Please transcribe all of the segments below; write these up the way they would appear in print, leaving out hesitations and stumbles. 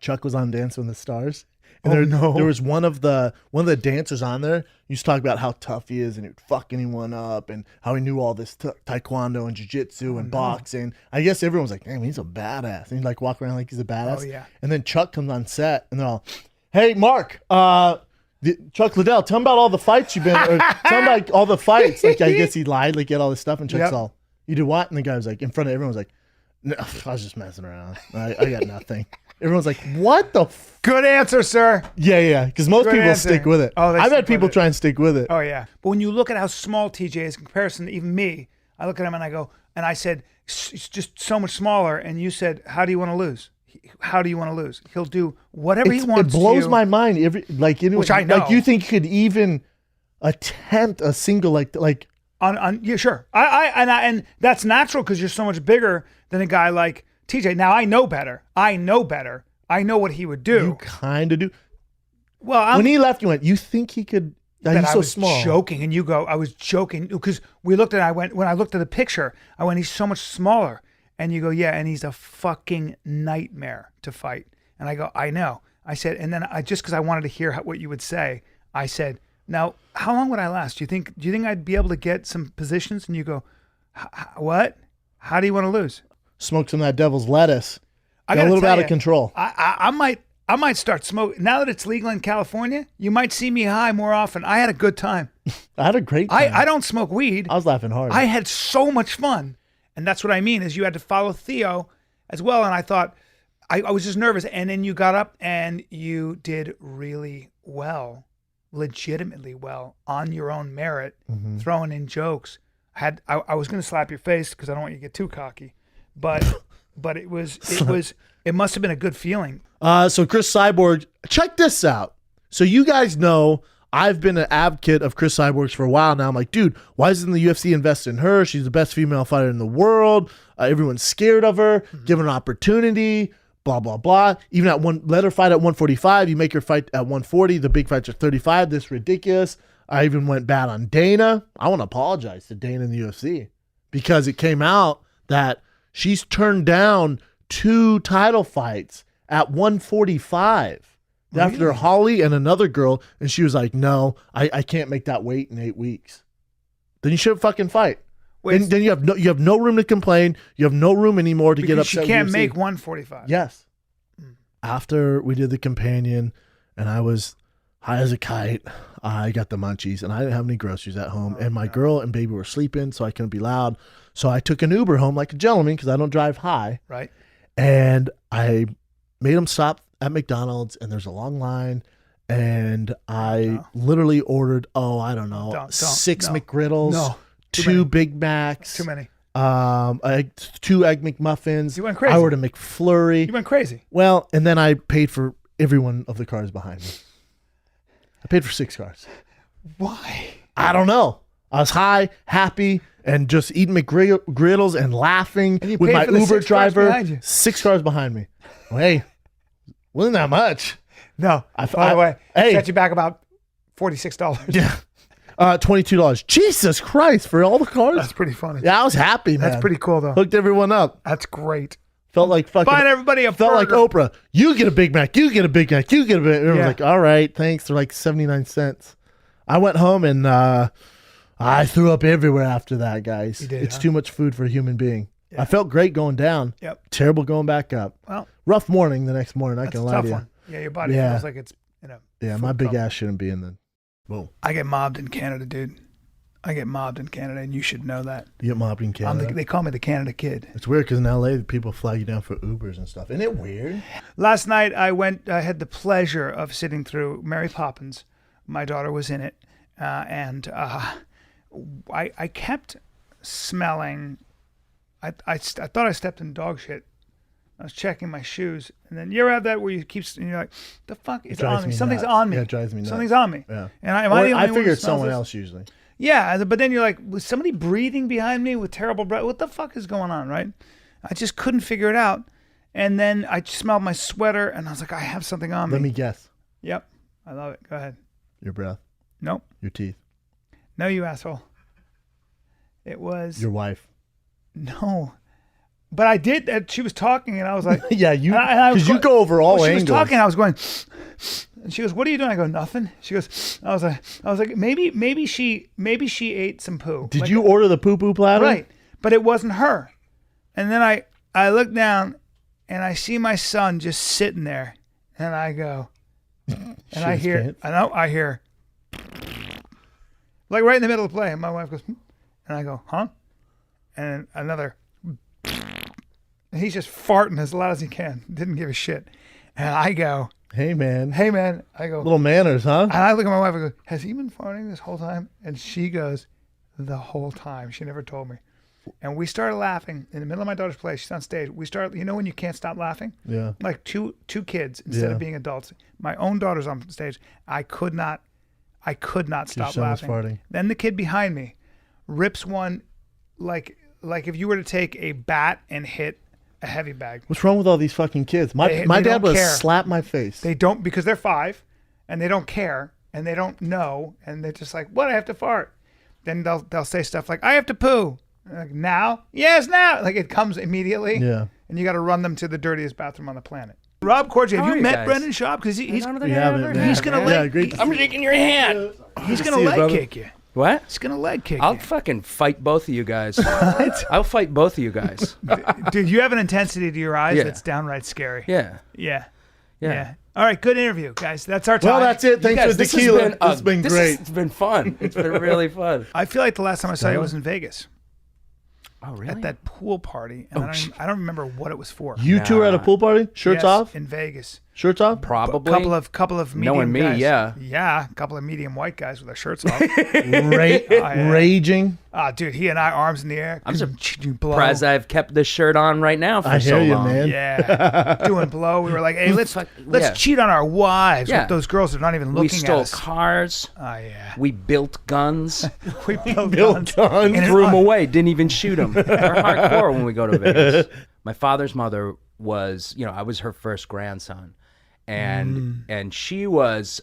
Chuck was on Dancing with the Stars. Oh, And no. there was one of the dancers on there used to talk about how tough he is and he'd fuck anyone up and how he knew all this taekwondo and jiu-jitsu and boxing. I guess everyone's like, damn, he's a badass. And he'd like walk around like he's a badass. Oh, yeah. And then Chuck comes on set and they're all, hey, Mark, Chuck Liddell, tell him about all the fights you've been, or tell him about all the fights. Like, I guess he lied, like, get all this stuff. And Chuck's all, you do what? And the guy was like, in front of everyone was like, no, I was just messing around. I got nothing. Everyone's like, what the Good answer, sir. Yeah. Because most Good people answer. stick with it. Oh, they I've stick had people with it. try and stick with it. Oh, yeah. But when you look at how small TJ is in comparison to even me, I look at him and I go, and I said, it's just so much smaller. And you said, how do you want to lose? How do you want to lose? He'll do whatever he wants. It blows to. my mind. Which I know. Like, you think you could even attempt a single, like Yeah, sure. And that's natural because you're so much bigger than a guy like TJ. Now I know better. I know what he would do. you kind of do. Well, When he left, you went, you think he could, But he's I so was small. joking, and you go, I was joking because we looked at it. When I looked at the picture, I went, he's so much smaller. And you go, yeah, and he's a fucking nightmare to fight. And I go, I know. I said, and then just because I wanted to hear what you would say, I said, now, how long would I last? Do you think I'd be able to get some positions? And you go, what? How do you want to lose? Smoke some of that devil's lettuce. I Got a gotta little bit tell out of you, control. I might start smoking. Now that it's legal in California, you might see me high more often. I had a good time. I had a great time. I don't smoke weed. I was laughing hard. I had so much fun. And that's what I mean is you had to follow Theo as well. And I thought, I was just nervous. And then you got up and you did really well, legitimately well, on your own merit, throwing in jokes. I was going to slap your face because I don't want you to get too cocky. But it must have been a good feeling. So Chris Cyborg, check this out. So you guys know I've been an advocate of Chris Cyborg's for a while now. I'm like, dude, why doesn't the UFC invest in her? She's the best female fighter in the world. Everyone's scared of her. Give her an opportunity. Blah, blah, blah. Even let her fight at 145. You make her fight at 140. The big fights are 35. This is ridiculous. I even went bad on Dana. I want to apologize to Dana in the UFC because it came out that she's turned down 2 title fights at 145. Really? After Holly and another girl, and she was like, no, I can't make that weight in 8 weeks. Then you should fucking fight. Wait, Then you have no room to complain. You have no room anymore to get because upset. she can't with UFC. make 145. Yes. After we did the companion and I was high as a kite, I got the munchies and I didn't have any groceries at home. And my girl and baby were sleeping, so I couldn't be loud. So I took an Uber home like a gentleman because I don't drive high. Right. And I made them stop at McDonald's and there's a long line. And I literally ordered, I don't know, 6 McGriddles, No. 2 Big Macs. Too many. 2 Egg McMuffins. You went crazy. I ordered a McFlurry. You went crazy. Well, and then I paid for every one of the cars behind me. I paid for 6 cars. Why? I don't know. I was high, happy, and just eating McGriddles and laughing And you with paid my for the Uber 6 cars driver. behind you. 6 cars behind me. Well, hey, wasn't that much? No. By the way, hey. set you back about $46. Yeah. $22. Jesus Christ, for all the cars? That's pretty funny. Yeah, I was happy, man. That's pretty cool, though. Hooked everyone up. That's great. Felt like fucking. Buying everybody a Felt like burger. Oprah. You get a Big Mac. You get a Big Mac. You get a Big. Everyone's Yeah. like, all right, thanks. They're like 79 cents. I went home and I threw up everywhere after that, guys. You did, It's huh? too much food for a human being. Yeah. I felt great going down. Yep. Terrible going back up. Well, Rough morning the next morning. I that's can a lie tough to you. one. Yeah, your body Yeah. feels like it's, Yeah, full my big trouble. ass shouldn't be in the. Boom. I get mobbed in Canada, dude. I get mobbed in Canada, and you should know that. You get mobbed in Canada. They call me the Canada Kid. It's weird because in LA, people flag you down for Ubers and stuff. Isn't it weird? Last night, I had the pleasure of sitting through Mary Poppins. My daughter was in it. And I kept smelling. I thought I stepped in dog shit. I was checking my shoes. And then you ever have that where you keep, and you're like, the fuck is drives on me? me Something's nuts. on me. Yeah, it drives me nuts. Something's on me. Yeah. And am I the only I one figure who it's someone smells this? else usually. Yeah, but then you're like, was somebody breathing behind me with terrible breath? What the fuck is going on, right? I just couldn't figure it out. And then I smelled my sweater, and I was like, I have something on me. Let me guess. Yep. I love it. Go ahead. Your breath. Nope. Your teeth. No, you asshole. It was... Your wife. No. But I did. She was talking, and I was like, Yeah, you and because you go over all she angles. was talking. I was going, and she goes, "What are you doing?" I go, "Nothing." She goes, I was like, maybe she ate some poo. Did you order the poo platter? Right, but it wasn't her. And then I look down, and I see my son just sitting there, and I go, and I hear, like right in the middle of the play, and my wife goes, and I go, huh? And another, and he's just farting as loud as he can. Didn't give a shit. And I go, Hey man. I go, Little manners, huh? and I look at my wife and go, has he been farting this whole time? And she goes, the whole time. She never told me. And we started laughing in the middle of my daughter's play. She's on stage. We start, when you can't stop laughing? Yeah. Like two kids instead of being adults. My own daughter's on stage. I could not stop son was laughing. farting. Then the kid behind me rips one like if you were to take a bat and hit a heavy bag. What's wrong with all these fucking kids? My They dad don't would care. slap my face. They don't, because they're 5 and they don't care and they don't know, and they're just like, what, I have to fart. Then they'll say stuff like, I have to poo. Like, now? Yes, now. Like, it comes immediately. Yeah. And you got to run them to the dirtiest bathroom on the planet. Rob Corddry, How have are you you met guys? Brendan Schaub? Because he's I don't We think I haven't, ever man. have, He's gonna man. let- Yeah, great to I'm see shaking your hand. he's to gonna see you, leg brother. kick you. What? He's gonna leg kick I'll you. fucking fight both of you guys. I'll fight both of you guys. Dude, you have an intensity to your eyes Yeah. that's downright scary. Yeah. Yeah. Yeah. Yeah. All right, good interview, guys. That's our time. Well, that's it. Thanks Guys, for tequila. This has been great. It's been fun. It's been really fun. I feel like the last time I saw you was in Vegas Oh, really? at that pool party, and I don't remember what it was for. You two were at a pool party? Shirts Yes, off? in Vegas. Shirts off? Probably. Couple of medium Knowing me, guys. yeah. Yeah, a couple of medium white guys with their shirts off. Ra- Raging. Dude, he and I, arms in the air. I'm blow. surprised I've kept this shirt on right now for I so hear you, long. man. Yeah, doing blow. We were like, hey, let's yeah. cheat on our wives Yeah. with those girls that are not even looking We stole at us. cars. Oh yeah, We built guns. we built Bill guns. Guns. And Threw them away. Didn't even shoot them. We're hardcore when we go to Vegas. My father's mother was, I was her first grandson. And she was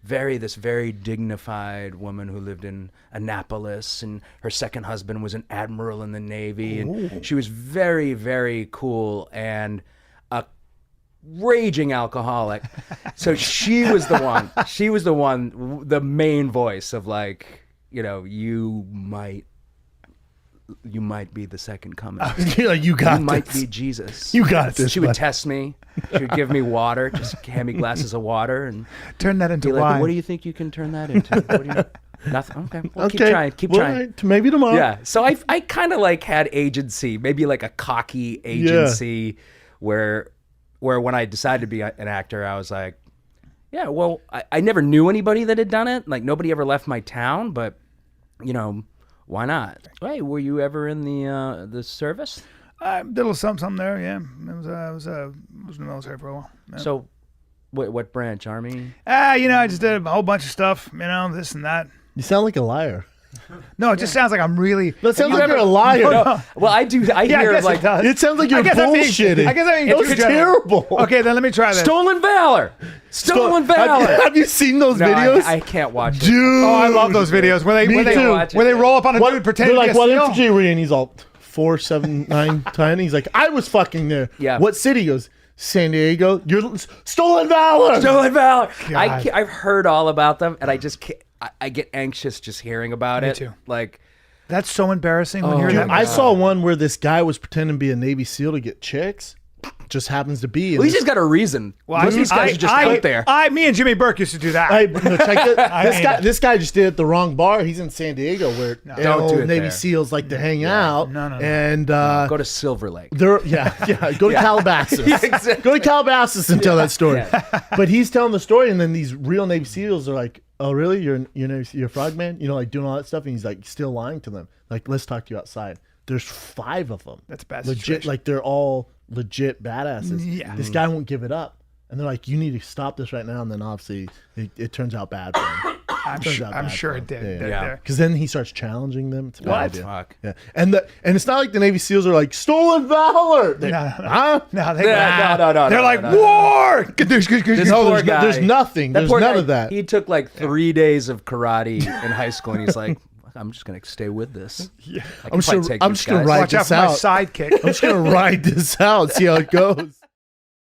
this very dignified woman who lived in Annapolis, and her second husband was an admiral in the Navy, and she was very, very cool and a raging alcoholic. So she was the one, the main voice of like, you might be the second coming. You got You might this. be Jesus. You got this. She would bud. test me. She would give me water, just hand me glasses of water, and Turn that into be like, wine. "What do you think you can turn that into?" What do you... Nothing. Okay. Well, Okay. Keep trying. Keep Well, trying. all right, maybe tomorrow. Yeah. So I kind of like had agency, maybe like a cocky agency, where when I decided to be an actor, I was like, yeah. Well, I never knew anybody that had done it. Like nobody ever left my town, but why not? Hey, were you ever in the service? I did a little something there. Yeah, I was in the military for a while. Yeah. So, what branch? Army? I just did a whole bunch of stuff. This and that. You sound like a liar. No, it just sounds like I'm really. That sounds like you're a liar. Well, I do. I Yeah, I hear guess like it does. It sounds like you're I guess I'm being- bullshitting. I guess I'm being That was too generous. terrible. Okay, then let me try this. stolen valor. Stolen valor. Have you seen those No, videos? I can't watch it. Dude. Oh, I love those videos where Me they too. where they roll up on a What, dude they're pretending like, to what steal. infantry were you? And he's all 4, 7, 9, 10. He's like, I was fucking there. Yeah. What city? He goes, San Diego. You're stolen valor. Stolen valor. God. I've heard all about them, and I just can't, I get anxious just hearing about it. too. Like, That's so embarrassing when you're Dude, that. I saw one where this guy was pretending to be a Navy SEAL to get chicks. Just happens to be. well, he's just got a reason. Most of these guys are just out there. Me and Jimmy Burke used to do that. Check it. hate This guy just did it at the wrong bar. He's in San Diego where Don't do it Navy there. SEAls like to hang out. No. And Go to Silver Lake. Go to Calabasas. Go to Calabasas and tell that story. But he's telling the story, and then these real Navy SEAls are like, "Oh, really? You're a frogman? Like doing all that stuff?" And he's like still lying to them. Like, let's talk to you outside. There's 5 of them. That's a bad legit. situation. Like they're all legit badasses. Yeah. This guy won't give it up. And they're like, you need to stop this right now. And then obviously it turns out bad for him. I'm sure it did. Yeah. Because then he starts challenging them. It's a bad What? idea. Fuck. Yeah. And it's not like the Navy SEAls are like, stolen valor. No. Huh? No, they No. They're like, no. war. This No, poor guy. there's nothing. That There's poor none guy, of that. He took like 3 days of karate in high school, and he's like, I'm just gonna stay with this. Yeah. I can probably take I'm these just gonna guys. ride Watch out this for my out. sidekick. I'm just gonna ride this out, see how it goes.